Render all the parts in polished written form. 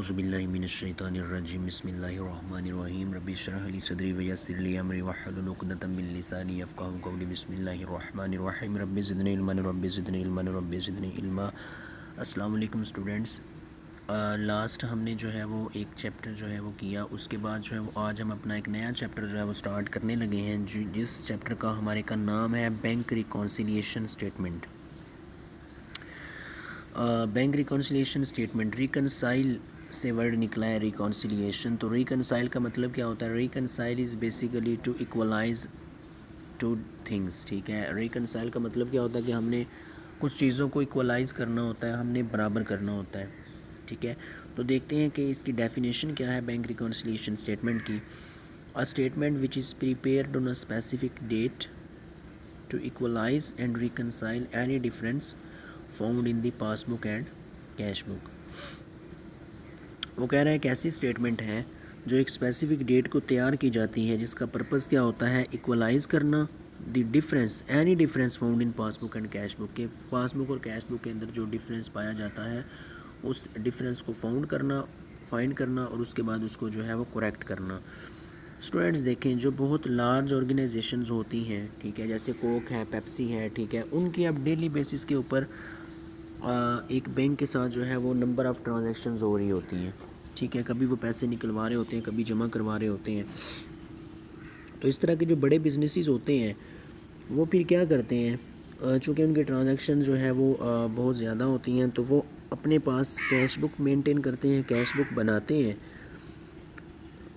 اعوذ باللہ من الشیطان الرجیم بسم اللہ الرحمن الرحیم رب اشرح لی صدری ویسر لی امری واحلل عقدۃ من لسانی یفقہوا قولی بسم اللہ الرحمن الرحیم رب زدنی علما رب زدنی علما رب زدنی علما۔ السلام علیکم اسٹوڈنٹس، لاسٹ ہم نے جو ہے وہ ایک چیپٹر جو ہے وہ کیا، اس کے بعد جو ہے وہ آج ہم اپنا ایک نیا چیپٹر جو ہے وہ سٹارٹ کرنے لگے ہیں جس چیپٹر کا ہمارے کا نام ہے bank reconciliation statement. Bank reconciliation statement, reconcile سے ورڈ نکلا ہے ریکونسیلیشن۔ تو ریکنسائل کا مطلب کیا ہوتا ہے؟ Reconcile is basically to equalize two things, ٹھیک ہے۔ ریکنسائل کا مطلب کیا ہوتا ہے کہ ہم نے کچھ چیزوں کو ایکولائز کرنا ہوتا ہے، ہم نے برابر کرنا ہوتا ہے، ٹھیک ہے۔ تو دیکھتے ہیں کہ اس کی ڈیفینیشن کیا ہے بینک ریکونسیلیشن اسٹیٹمنٹ کی۔ A statement which is prepared on a specific date to equalize and reconcile any difference found in the passbook and cash book۔ وہ کہہ رہا ہے کہ ایسی اسٹیٹمنٹ ہے جو ایک اسپیسیفک ڈیٹ کو تیار کی جاتی ہے، جس کا پرپز کیا ہوتا ہے؟ ایکولائز کرنا the difference, any difference found in pass book and cash book, کے پاس بک اور کیش بک کے اندر جو ڈفرینس پایا جاتا ہے اس ڈفرینس کو فائنڈ کرنا اور اس کے بعد اس کو جو ہے وہ کریکٹ کرنا۔ اسٹوڈنٹس دیکھیں، جو بہت لارج آرگنائزیشنز ہوتی ہیں، ٹھیک ہے، جیسے کوک ہے، پیپسی ہے، ٹھیک ہے، ان کی اب ڈیلی بیسس کے اوپر ایک بینک کے ساتھ جو ہے وہ نمبر آف ٹرانزیکشنز ہو رہی ہوتی ہیں، ٹھیک ہے، کبھی وہ پیسے نکلوا رہے ہوتے ہیں، کبھی جمع کروا رہے ہوتے ہیں۔ تو اس طرح کے جو بڑے بزنسز ہوتے ہیں وہ پھر کیا کرتے ہیں، چونکہ ان کے ٹرانزیکشن جو ہے وہ بہت زیادہ ہوتی ہیں، تو وہ اپنے پاس کیش بک مینٹین کرتے ہیں، کیش بک بناتے ہیں۔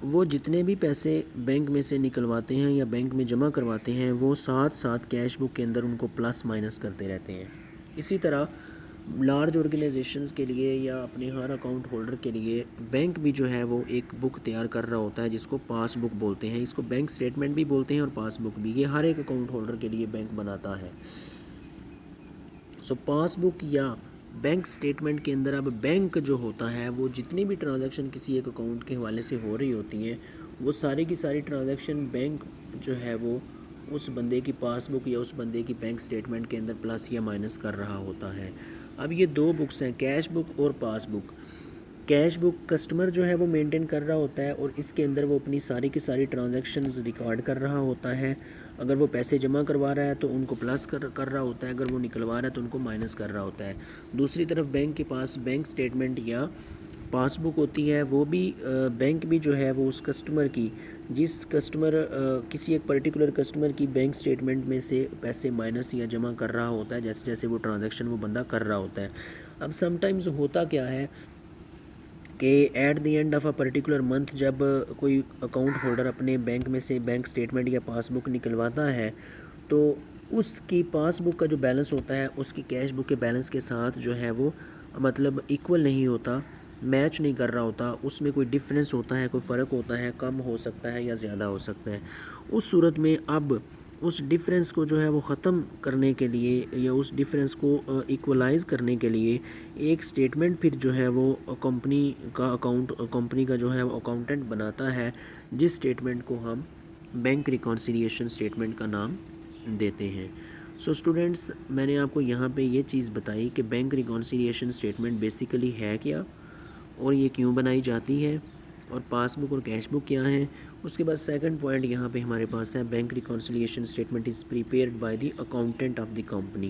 وہ جتنے بھی پیسے بینک میں سے نکلواتے ہیں یا بینک میں جمع کرواتے ہیں، وہ ساتھ ساتھ کیش بک کے اندر ان کو پلس مائنس کرتے رہتے ہیں۔ اسی طرح لارج آرگنائزیشنز کے لیے یا اپنے ہر اکاؤنٹ ہولڈر کے لیے بینک بھی جو ہے وہ ایک بک تیار کر رہا ہوتا ہے جس کو پاس بک بولتے ہیں۔ اس کو بینک اسٹیٹمنٹ بھی بولتے ہیں اور پاس بک بھی، یہ ہر ایک اکاؤنٹ ہولڈر کے لیے بینک بناتا ہے۔ پاس بک یا بینک سٹیٹمنٹ کے اندر اب بینک جو ہوتا ہے وہ جتنی بھی ٹرانزیکشن کسی ایک اکاؤنٹ کے حوالے سے ہو رہی ہوتی ہیں، وہ ساری کی ساری ٹرانزیکشن بینک جو ہے وہ اس بندے کی پاس بک یا اس بندے کی بینک سٹیٹمنٹ کے اندر پلس یا مائنس کر رہا ہوتا ہے۔ اب یہ دو بکس ہیں، کیش بک اور پاس بک۔ کیش بک کسٹمر جو ہے وہ مینٹین کر رہا ہوتا ہے اور اس کے اندر وہ اپنی ساری کی ساری ٹرانزیکشنز ریکارڈ کر رہا ہوتا ہے۔ اگر وہ پیسے جمع کروا رہا ہے تو ان کو پلس کر رہا ہوتا ہے، اگر وہ نکلوا رہا ہے تو ان کو مائنس کر رہا ہوتا ہے۔ دوسری طرف بینک کے پاس بینک سٹیٹمنٹ یا پاس بک ہوتی ہے، وہ بھی بینک بھی جو ہے وہ اس کسٹمر کی، جس کسٹمر کسی ایک پرٹیکولر کسٹمر کی بینک سٹیٹمنٹ میں سے پیسے مائنس یا جمع کر رہا ہوتا ہے جیسے جیسے وہ ٹرانزیکشن وہ بندہ کر رہا ہوتا ہے۔ اب سم ٹائمز ہوتا کیا ہے کہ at the end of a particular month جب کوئی اکاؤنٹ ہولڈر اپنے بینک میں سے بینک سٹیٹمنٹ یا پاس بک نکلواتا ہے تو اس کی پاس بک کا جو بیلنس ہوتا ہے اس کی کیش بک کے بیلنس کے ساتھ جو ہے وہ مطلب ایکول نہیں ہوتا، میچ نہیں کر رہا ہوتا، اس میں کوئی ڈفرینس ہوتا ہے، کوئی فرق ہوتا ہے، کم ہو سکتا ہے یا زیادہ ہو سکتا ہے۔ اس صورت میں اب اس ڈفرینس کو جو ہے وہ ختم کرنے کے لیے یا اس ڈفرینس کو ایکولائز کرنے کے لیے ایک سٹیٹمنٹ پھر جو ہے وہ کمپنی کا جو ہے وہ اکاؤنٹنٹ بناتا ہے، جس سٹیٹمنٹ کو ہم بینک ریکونسیلیشن سٹیٹمنٹ کا نام دیتے ہیں۔ اسٹوڈنٹس، میں نے آپ کو یہاں پہ یہ چیز بتائی کہ بینک ریکونسیلیشن سٹیٹمنٹ بیسیکلی ہے کیا اور یہ کیوں بنائی جاتی ہے، اور پاس بک اور کیش بک کیا ہیں۔ اس کے بعد سیکنڈ پوائنٹ یہاں پہ ہمارے پاس ہے bank reconciliation statement is prepared by the accountant of the company.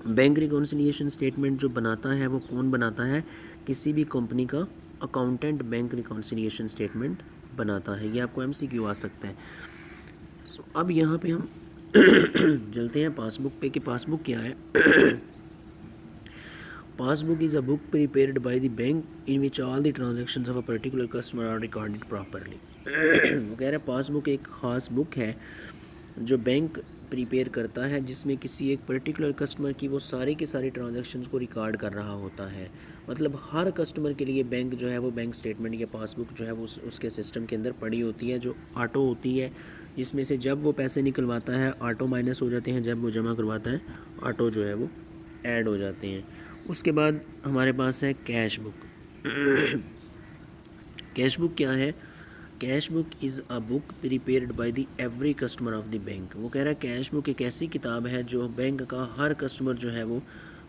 Bank reconciliation statement جو بناتا ہے وہ کون بناتا ہے؟ کسی بھی کمپنی کا اکاؤنٹنٹ بینک ریکونسیلیشن اسٹیٹمنٹ بناتا ہے۔ یہ آپ کو ایم سی کیو آ سکتا ہے۔ اب یہاں پہ ہم چلتے ہیں پاس بک پہ کہ پاس بک کیا ہے۔ پاس بک is a book prepared by the bank in which all the transactions of a particular customer are recorded properly۔ وہ کہہ رہا ہے پاس بک ایک خاص بک ہے جو بینک پریپیئر کرتا ہے، جس میں کسی ایک پرٹیکولر کسٹمر کی وہ ساری کے ساری ٹرانزیکشنز کو ریکارڈ کر رہا ہوتا ہے۔ مطلب ہر کسٹمر کے لیے بینک جو ہے وہ بینک سٹیٹمنٹ یا پاس بک جو ہے وہ اس کے سسٹم کے اندر پڑی ہوتی ہے، جو آٹو ہوتی ہے، جس میں سے جب وہ پیسے نکلواتا ہے آٹو مائنس ہو جاتے ہیں، جب وہ جمع کرواتا ہے آٹو جو ہے وہ ایڈ ہو جاتے ہیں۔ اس کے بعد ہمارے پاس ہے کیش بک۔ کیش بک کیا ہے؟ Cash book is a book prepared by the every customer of the bank. وہ کہہ رہا ہے کیش بک ایک ایسی کتاب ہے جو بینک کا ہر کسٹمر جو ہے وہ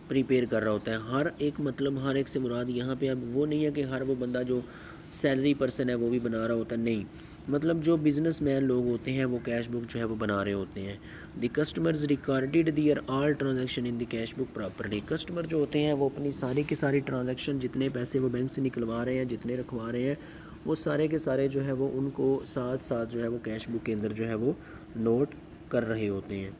پریپیئر کر رہا ہوتا ہے. ہر ایک مطلب ہر ایک سے مراد یہاں پہ اب وہ نہیں ہے کہ ہر وہ بندہ جو سیلری پرسن ہے وہ بھی بنا رہا ہوتا ہے, نہیں, مطلب جو بزنس مین لوگ ہوتے ہیں وہ کیش بک جو ہے وہ بنا رہے ہوتے ہیں. The customers recorded their all transaction in the cash book properly. Customer جو ہوتے ہیں وہ اپنی ساری کے ساری ٹرانزیکشن جتنے پیسے وہ بینک سے نکلوا رہے ہیں, جتنے رکھوا رہے ہیں, وہ سارے کے سارے جو ہے وہ ان کو ساتھ ساتھ جو ہے وہ کیش بک کے اندر جو ہے وہ نوٹ کر رہے ہوتے ہیں.